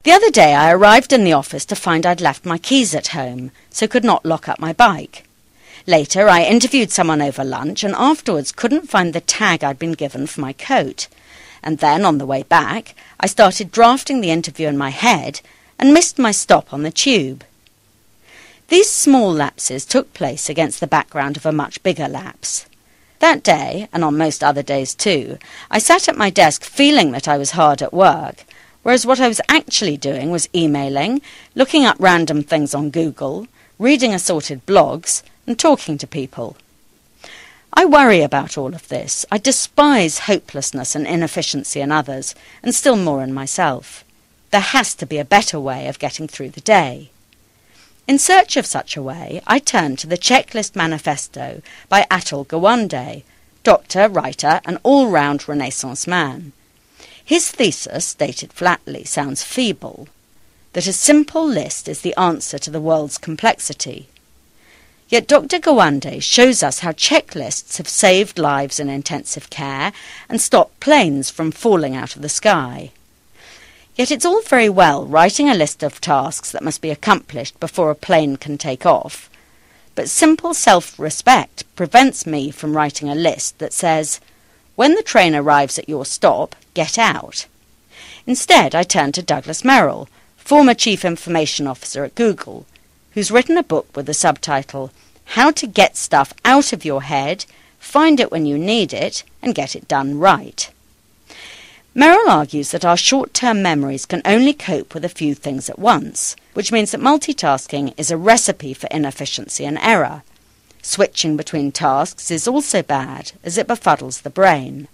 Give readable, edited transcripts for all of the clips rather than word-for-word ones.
The other day I arrived in the office to find I'd left my keys at home, so could not lock up my bike. Later I interviewed someone over lunch and afterwards couldn't find the tag I'd been given for my coat. And then, on the way back, I started drafting the interview in my head and missed my stop on the tube. These small lapses took place against the background of a much bigger lapse. That day, and on most other days too, I sat at my desk feeling that I was hard at work, whereas what I was actually doing was emailing, looking up random things on Google, reading assorted blogs, and talking to people. I worry about all of this. I despise hopelessness and inefficiency in others, and still more in myself. There has to be a better way of getting through the day. In search of such a way, I turned to the Checklist Manifesto by Atul Gawande, doctor, writer, and all-round Renaissance man. His thesis, stated flatly, sounds feeble, that a simple list is the answer to the world's complexity. Yet Dr. Gawande shows us how checklists have saved lives in intensive care and stopped planes from falling out of the sky. Yet it's all very well writing a list of tasks that must be accomplished before a plane can take off, but simple self-respect prevents me from writing a list that says, "When the train arrives at your stop, get out." Instead, I turn to Douglas Merrill, former Chief Information Officer at Google, who's written a book with the subtitle, "How to Get Stuff Out of Your Head, Find It When You Need It, and Get It Done Right." Merrill argues that our short-term memories can only cope with a few things at once, which means that multitasking is a recipe for inefficiency and error. Switching between tasks is also bad, as it befuddles the brain.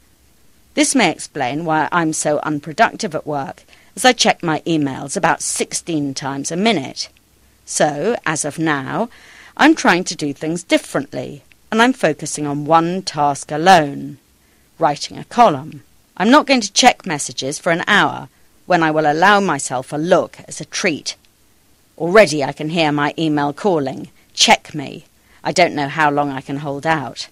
This may explain why I'm so unproductive at work, as I check my emails about 16 times a minute. So, as of now, I'm trying to do things differently, and I'm focusing on one task alone, writing a column. I'm not going to check messages for an hour, when I will allow myself a look as a treat. Already I can hear my email calling, "Check me." I don't know how long I can hold out.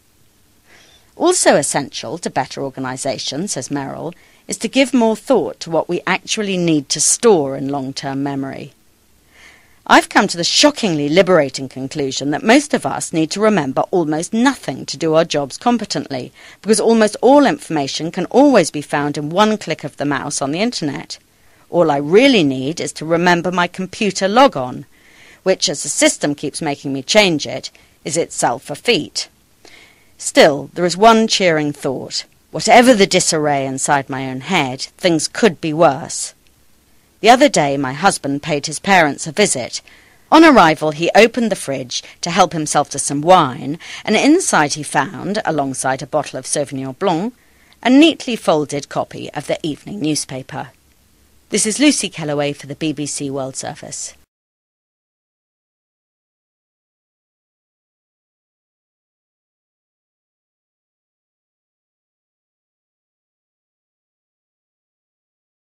Also essential to better organisation, says Merrill, is to give more thought to what we actually need to store in long-term memory. I've come to the shockingly liberating conclusion that most of us need to remember almost nothing to do our jobs competently, because almost all information can always be found in one click of the mouse on the internet. All I really need is to remember my computer logon, which, as the system keeps making me change it, is itself a feat. Still, there is one cheering thought. Whatever the disarray inside my own head, things could be worse. The other day my husband paid his parents a visit. On arrival he opened the fridge to help himself to some wine, and inside he found, alongside a bottle of Sauvignon Blanc, a neatly folded copy of the evening newspaper. This is Lucy Kellaway for the BBC World Service.